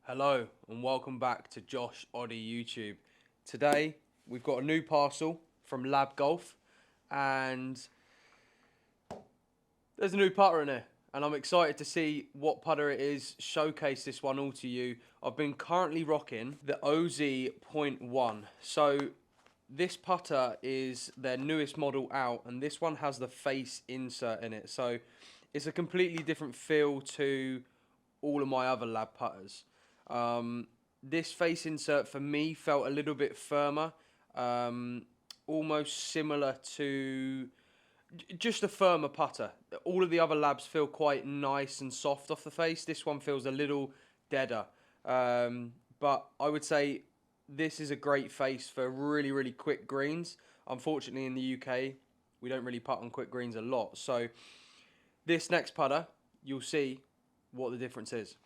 Hello and welcome back to Josh Oddie YouTube. Today we've got a new parcel from Lab Golf and there's a new putter in here and I'm excited to see what putter it is, showcase this one all to you. I've been currently rocking the OZ.1. So this putter is their newest model out and this one has the face insert in it. So it's a completely different feel to all of my other Lab putters. This face insert for me felt a little bit firmer, almost similar to just a firmer putter. All of the other Labs feel quite nice and soft off the face. This one feels a little deader. But I would say this is a great face for really, really quick greens. Unfortunately, in the UK, we don't really putt on quick greens a lot. So this next putter, you'll see what the difference is.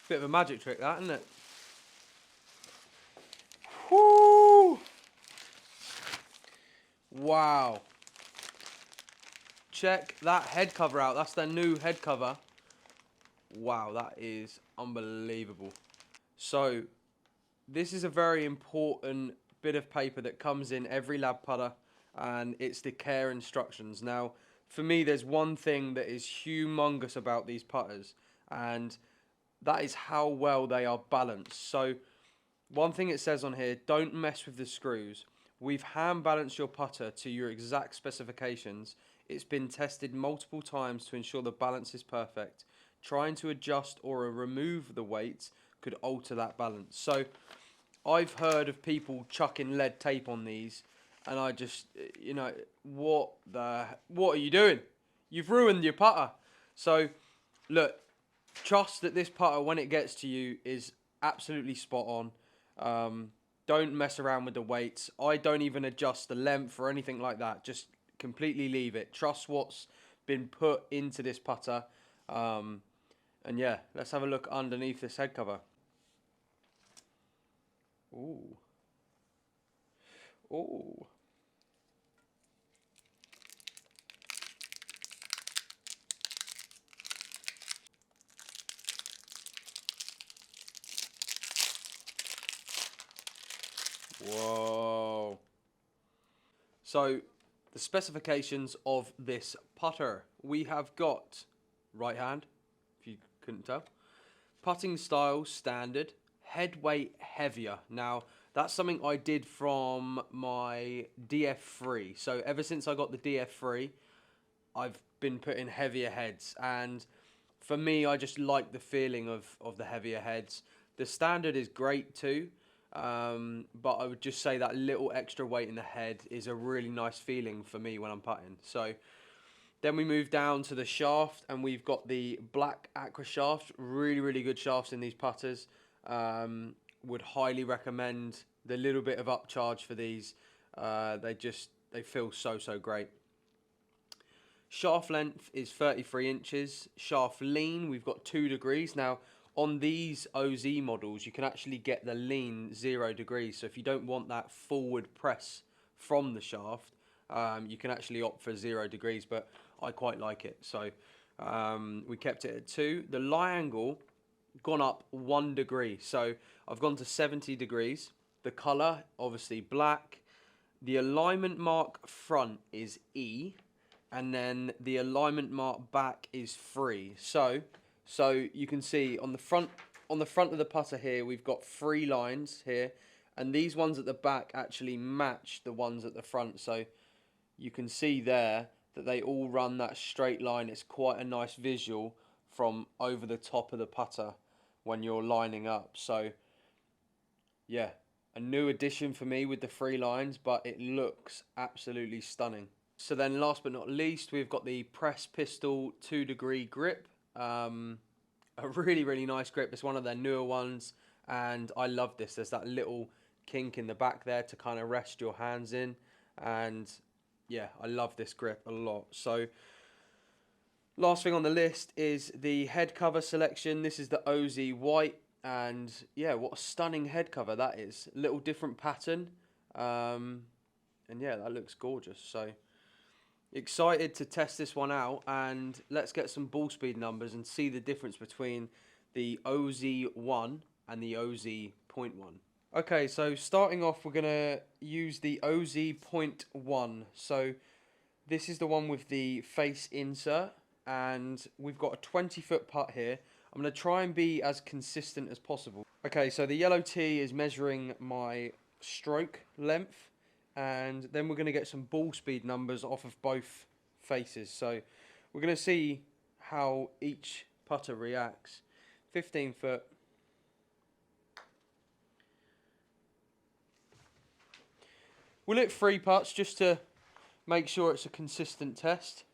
Bit of a magic trick, that, isn't it? Whoo! Wow. Check that head cover out. That's their new head cover. Wow, that is unbelievable. So, this is a very important bit of paper that comes in every Lab putter, and it's the care instructions. Now, for me, there's one thing that is humongous about these putters, and that is how well they are balanced. So, one thing it says on here, don't mess with the screws. We've hand balanced your putter to your exact specifications. It's been tested multiple times to ensure the balance is perfect. Trying to adjust or remove the weights could alter that balance. So I've heard of people chucking lead tape on these, and I just, what are you doing? You've ruined your putter. So look, trust that this putter, when it gets to you, is absolutely spot on. Don't mess around with the weights. I don't even adjust the length or anything like that. Just completely leave it. Trust what's been put into this putter. And yeah, let's have a look underneath this head cover. Ooh. Ooh. Whoa. So, the specifications of this putter. We have got right hand, if you couldn't tell. Putting style standard, head weight heavier. Now, that's something I did from my DF3. So, ever since I got the DF3, I've been putting heavier heads. And for me, I just like the feeling of the heavier heads. The standard is great too. But I would just say that little extra weight in the head is a really nice feeling for me when I'm putting. So then we move down to the shaft, and we've got the black aqua shaft. Really, really good shafts in these putters. Would highly recommend the little bit of upcharge for these. They feel so great. Shaft length is 33 inches. Shaft lean, we've got 2 degrees. Now, on these OZ models, you can actually get the lean 0 degrees. So if you don't want that forward press from the shaft, you can actually opt for 0 degrees, but I quite like it. So we kept it at 2. The lie angle, gone up 1 degree. So I've gone to 70 degrees. The colour, obviously black. The alignment mark front is E, and then the alignment mark back is 3. So you can see on the front of the putter here, we've got 3 lines here, and these ones at the back actually match the ones at the front. So you can see there that they all run that straight line. It's quite a nice visual from over the top of the putter when you're lining up. So yeah, a new addition for me with the 3 lines, but it looks absolutely stunning. So then last but not least, we've got the press pistol 2 degree grip. a really, really nice grip. It's one of their newer ones, and I love this. There's that little kink in the back there to kind of rest your hands in, and yeah, I love this grip a lot. So last thing on the list is the head cover selection. This is the OZ white, and yeah, what a stunning head cover that is. A little different pattern, and yeah, that looks gorgeous. So excited to test this one out, and let's get some ball speed numbers and see the difference between the OZ.1 and the OZ.1. Okay, so starting off, we're going to use the OZ.1. So this is the one with the face insert, and we've got a 20-foot putt here. I'm going to try and be as consistent as possible. Okay, so the yellow tee is measuring my stroke length, and then we're going to get some ball speed numbers off of both faces. So we're going to see how each putter reacts. 15 foot. We'll hit 3 putts just to make sure it's a consistent test.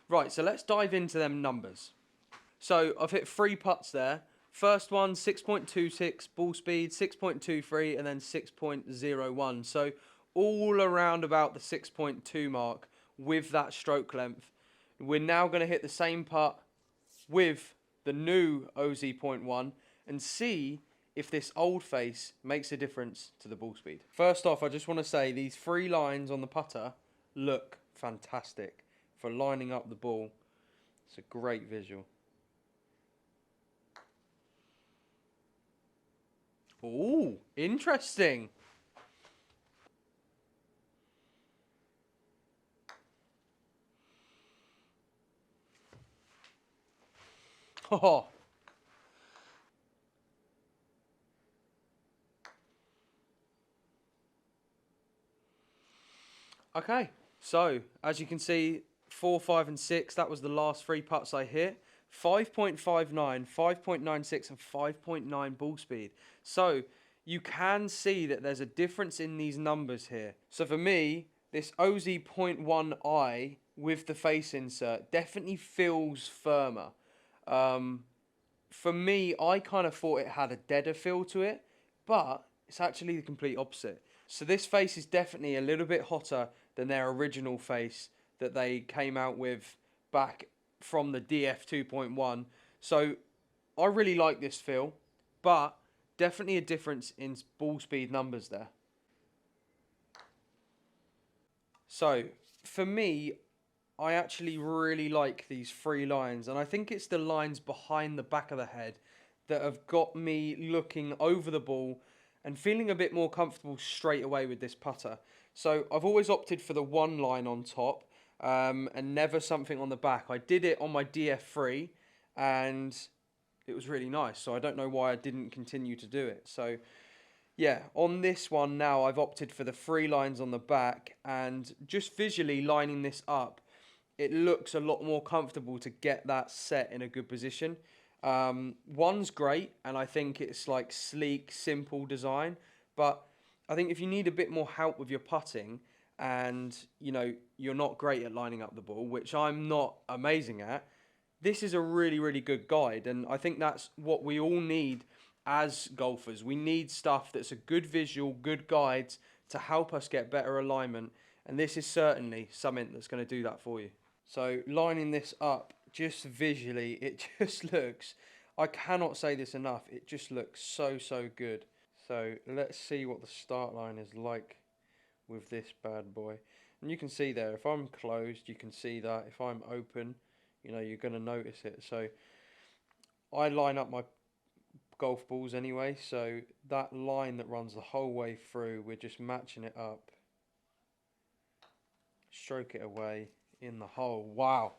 Right, so let's dive into them numbers. So I've hit 3 putts there. First one, 6.26 ball speed, 6.23, and then 6.01. So all around about the 6.2 mark with that stroke length. We're now going to hit the same putt with the new OZ.1 and see if this old face makes a difference to the ball speed. First off, I just want to say these 3 lines on the putter look fantastic for lining up the ball. It's a great visual. Ooh, interesting. Oh. Okay, so as you can see, 4, 5, and 6, that was the last 3 putts I hit. 5.59, 5.96, and 5.9 ball speed. So you can see that there's a difference in these numbers here. So for me, this OZ.1i with the face insert definitely feels firmer. For me, I kind of thought it had a deader feel to it, but it's actually the complete opposite. So this face is definitely a little bit hotter than their original face that they came out with back from the DF 2.1. So I really like this feel, but definitely a difference in ball speed numbers there. So for me, I actually really like these 3 lines, and I think it's the lines behind the back of the head that have got me looking over the ball and feeling a bit more comfortable straight away with this putter. So I've always opted for the 1 line on top and never something on the back. I did it on my DF3 and it was really nice, so I don't know why I didn't continue to do it. So yeah, on this one now I've opted for the 3 lines on the back, and just visually lining this up, it looks a lot more comfortable to get that set in a good position. One's great, and I think it's like sleek, simple design, but I think if you need a bit more help with your putting and you're not great at lining up the ball, which I'm not amazing at, this is a really, really good guide, and I think that's what we all need as golfers. We need stuff that's a good visual, good guides to help us get better alignment, and this is certainly something that's going to do that for you. So lining this up, just visually, it just looks, I cannot say this enough, it just looks so, so good. So let's see what the start line is like with this bad boy. And you can see there, if I'm closed, you can see that. If I'm open, you're going to notice it. So I line up my golf balls anyway, so that line that runs the whole way through, we're just matching it up. Stroke it away in the hole. Wow.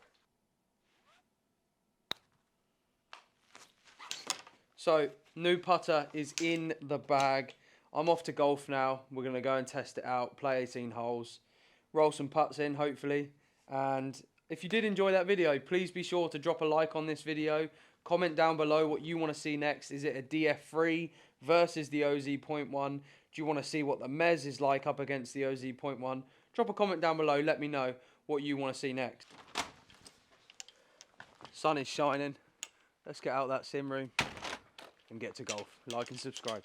So, new putter is in the bag. I'm off to golf now. We're going to go and test it out, play 18 holes, roll some putts in, hopefully. And if you did enjoy that video, please be sure to drop a like on this video. Comment down below what you want to see next. Is it a DF3, versus the OZ.1? Do you want to see what the Mez is like up against the OZ.1? Drop a comment down below, let me know what you want to see next. Sun is shining. Let's get out that sim room and get to golf. Like and subscribe.